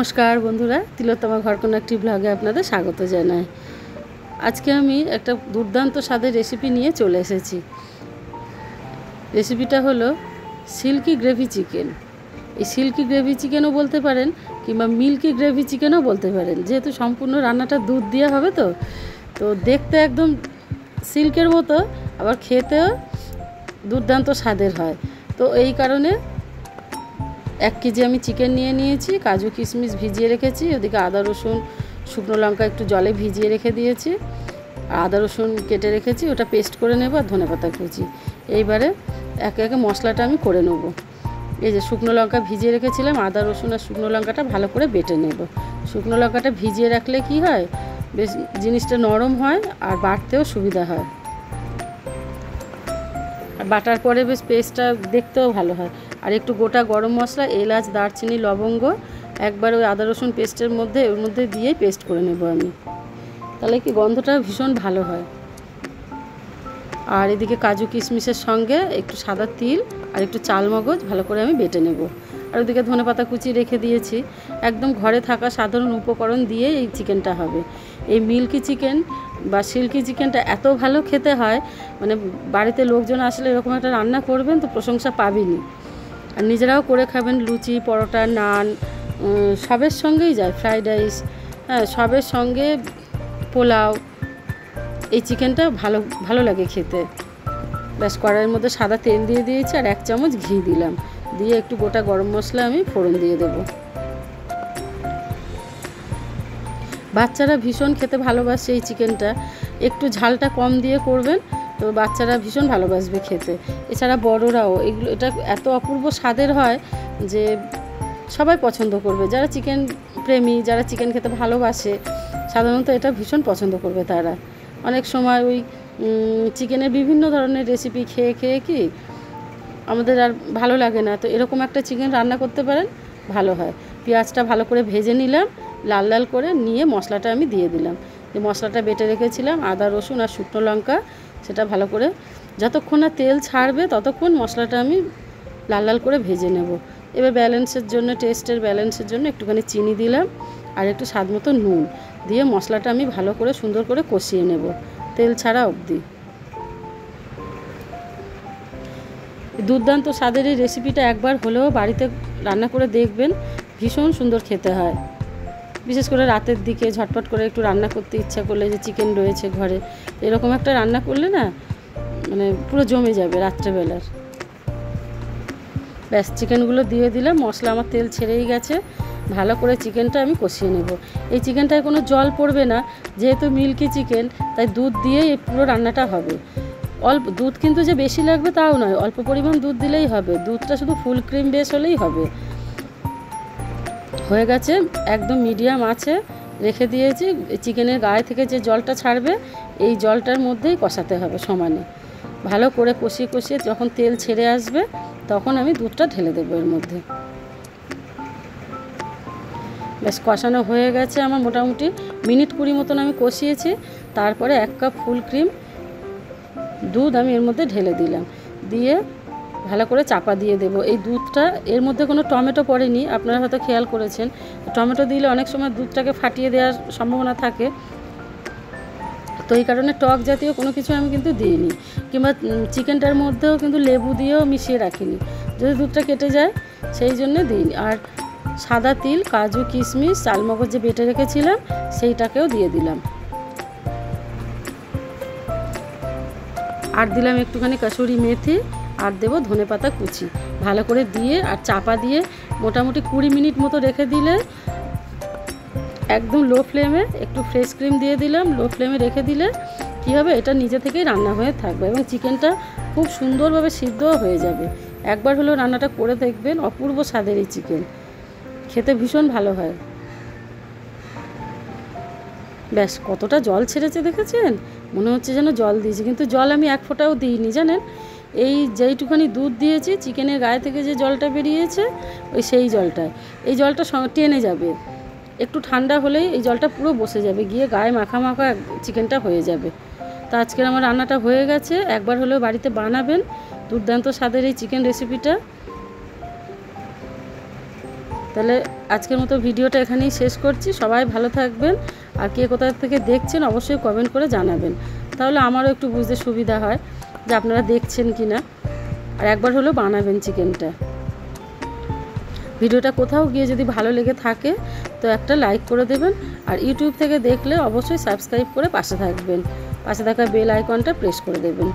নমস্কার বন্ধুরা, তিলোত্তমা ঘরকন্যা একটি ব্লগে আপনাদের স্বাগত জানাই। আজকে আমি একটা দুর্দান্ত স্বাদের রেসিপি নিয়ে চলে এসেছি। রেসিপিটা হলো সিল্কি গ্রেভি চিকেন। এই সিল্কি গ্রেভি চিকেনও বলতে পারেন কিংবা মিল্কি গ্রেভি চিকেনও বলতে পারেন, যেহেতু সম্পূর্ণ রান্নাটা দুধ দেওয়া হবে। তো দেখতে একদম সিল্কের মতো, আবার খেতেও দুর্দান্ত স্বাদের হয়। তো এই কারণে 1 কেজি আমি চিকেন নিয়ে নিয়েছি, কাজু কিশমিশ ভিজিয়ে রেখেছি, ওদিকে আদা রসুন শুকনো লঙ্কা একটু জলে ভিজিয়ে রেখে দিয়েছি, আদা রসুন কেটে রেখেছি, ওটা পেস্ট করে নেব, আর ধনেপাতা কুচি। এইবারে একে একে মশলাটা আমি করে নেব। এই যে শুকনো লঙ্কা ভিজিয়ে রেখেছিলাম, আদা রসুন আর শুকনো লঙ্কাটা ভালো করে বেটে নেব। শুকনো লঙ্কাটা ভিজিয়ে রাখলে কি হয়, বেশ জিনিসটা নরম হয় আর বাটতেও সুবিধা হয়, আর বাটার পরে বেশ পেস্টটা দেখতেও ভালো হয়। আর একটু গোটা গরম মশলা, এলাচ, দারচিনি, লবঙ্গ একবার ওই আদা রসুন পেস্টের মধ্যে ওর মধ্যে দিয়েই পেস্ট করে নেব আমি, তাহলে কি গন্ধটা ভীষণ ভালো হয়। আর এদিকে কাজু কিশমিশের সঙ্গে একটু সাদা তিল আর একটু চালমগজ ভালো করে আমি বেটে নেব। আর ওদিকে ধনেপাতা কুচি রেখে দিয়েছি। একদম ঘরে থাকা সাধারণ উপকরণ দিয়ে এই চিকেনটা হবে। এই মিল্কি চিকেন বা সিল্কি চিকেনটা এত ভালো খেতে হয়, মানে বাড়িতে লোকজন আসলে এরকম একটা রান্না করবেন তো প্রশংসা পাবেনই। আর নিজেরাও করে খাবেন, লুচি, পরোটা, নান সবের সঙ্গেই যায়, ফ্রাইড রাইস, হ্যাঁ সবের সঙ্গে, পোলাও। এই চিকেনটা ভালো লাগে খেতে। ব্যাস কড়াইয়ের মধ্যে সাদা তেল দিয়ে দিয়েছি, আর 1 চামচ ঘি দিলাম, দিয়ে একটু গোটা গরম মশলা আমি ফোড়ন দিয়ে দেব। বাচ্চারা ভীষণ খেতে ভালোবাসে এই চিকেনটা, একটু ঝালটা কম দিয়ে করবেন, তো বাচ্চারা ভীষণ ভালোবাসবে খেতে। এছাড়া বড়রাও এটা এত অপূর্ব স্বাদের হয় যে সবাই পছন্দ করবে। যারা চিকেন প্রেমী, যারা চিকেন খেতে ভালোবাসে, সাধারণত এটা ভীষণ পছন্দ করবে তারা। অনেক সময় ওই চিকেনের বিভিন্ন ধরনের রেসিপি খেয়ে খেয়ে কি আমাদের আর ভালো লাগে না, তো এরকম একটা চিকেন রান্না করতে পারেন, ভালো হয়। পেঁয়াজটা ভালো করে ভেজে নিলাম, লাল লাল করে নিয়ে মশলাটা আমি দিয়ে দিলাম। যে মশলাটা বেটে রেখেছিলাম, আদা রসুন আর শুকনো লঙ্কা, সেটা ভালো করে যতক্ষণ না তেল ছাড়বে ততক্ষণ মশলাটা আমি লাল লাল করে ভেজে নেব। এবার ব্যালেন্সের জন্য, টেস্টের ব্যালেন্সের জন্য একটুখানি চিনি দিলাম, আর একটু স্বাদ মতো নুন দিয়ে মশলাটা আমি ভালো করে সুন্দর করে কষিয়ে নেব, তেল ছাড়া অবধি। দুর্দান্ত স্বাদের এই রেসিপিটা একবার হলেও বাড়িতে রান্না করে দেখবেন, ভীষণ সুন্দর খেতে হয়। বিশেষ করে রাতের দিকে ঝটপট করে একটু রান্না করতে ইচ্ছা করলে, যে চিকেন রয়েছে ঘরে, এরকম একটা রান্না করলে না মানে পুরো জমে যাবে রাত্রেবেলার। ব্যাস চিকেনগুলো দিয়ে দিলাম, মশলা আমার তেল ছেড়েই গেছে, ভালো করে চিকেনটা আমি কষিয়ে নেব। এই চিকেনটায় কোনো জল পড়বে না, যেহেতু মিল্কি চিকেন, তাই দুধ দিয়েই এই পুরো রান্নাটা হবে। অল্প দুধ কিন্তু যে বেশি লাগবে তাও নয়, অল্প পরিমাণ দুধ দিলেই হবে। দুধটা শুধু ফুল ক্রিম বেস হলেই হবে। হয়ে গেছে, একদম মিডিয়াম আছে রেখে দিয়েছি। চিকেনের গায়ে থেকে যে জলটা ছাড়বে, এই জলটার মধ্যেই কষাতে হবে সমানে। ভালো করে কষিয়ে কষিয়ে যখন তেল ছেড়ে আসবে, তখন আমি দুধটা ঢেলে দেবো এর মধ্যে। ব্যাস কষানো হয়ে গেছে আমার, মোটামুটি মিনিট 20 মতন আমি কষিয়েছি। তারপরে 1 কাপ ফুল ক্রিম দুধ আমি এর মধ্যে ঢেলে দিলাম, দিয়ে ভালো করে চাপা দিয়ে দেব। এই দুধটা, এর মধ্যে কোনো টমেটো পড়েনি, আপনারা হয়তো খেয়াল করেছেন। টমেটো দিলে অনেক সময় দুধটাকে ফাটিয়ে দেওয়ার সম্ভাবনা থাকে, তো এই কারণে টক জাতীয় কোনো কিছু আমি কিন্তু দিইনি, কিংবা চিকেনটার মধ্যেও কিন্তু লেবু দিয়েও মিশিয়ে রাখিনি, যদি দুধটা কেটে যায় সেই জন্য দিইনি। আর সাদা তিল, কাজু কিশমিশ, চালমগজ যে বেটে রেখেছিলাম, সেইটাকেও দিয়ে দিলাম। আর দিলাম একটুখানি কসুরি মেথি, আর দেবো ধনেপাতা কুচি। ভালো করে দিয়ে আর চাপা দিয়ে মোটামুটি 20 মিনিট মতো রেখে দিলে, একদম লো ফ্লেমে, একটু ফ্রেশ ক্রিম দিয়ে দিলাম, লো ফ্লেমে রেখে দিলে কী হবে, এটা নিজে থেকেই রান্না হয়ে থাকবে এবং চিকেনটা খুব সুন্দরভাবে সিদ্ধও হয়ে যাবে। একবার হলেও রান্নাটা করে দেখবেন, অপূর্ব স্বাদের এই চিকেন, খেতে ভীষণ ভালো হয়। ব্যাস কতটা জল ছেড়েছে দেখেছেন, মনে হচ্ছে যেন জল দিয়েছি, কিন্তু জল আমি 1 ফোঁটাও দিইনি জানেন। এই যেইটুখানি দুধ দিয়েছি, চিকেনের গায়ে থেকে যে জলটা বেরিয়েছে, ওই সেই জলটায়, এই জলটা টেনে যাবে। একটু ঠান্ডা হলেই এই জলটা পুরো বসে যাবে, গিয়ে গায়ে মাখা মাখা চিকেনটা হয়ে যাবে। তো আজকের আমার রান্নাটা হয়ে গেছে, একবার হলেও বাড়িতে বানাবেন দুর্দান্ত স্বাদের এই চিকেন রেসিপিটা। তাহলে আজকের মতো ভিডিওটা এখানেই শেষ করছি। সবাই ভালো থাকবেন, আর কে কোথা থেকে দেখছেন অবশ্যই কমেন্ট করে জানাবেন, তাহলে আমারও একটু বুঝতে সুবিধা হয় যে আপনারা দেখছেন কি না। আর একবার হলেও বানাবেন চিকেনটা। ভিডিওটা কোথাও গিয়ে যদি ভালো লেগে থাকে তো একটা লাইক করে দেবেন, আর ইউটিউব থেকে দেখলে অবশ্যই সাবস্ক্রাইব করে পাশে থাকবেন, পাশে থাকা বেল আইকনটা প্রেস করে দেবেন।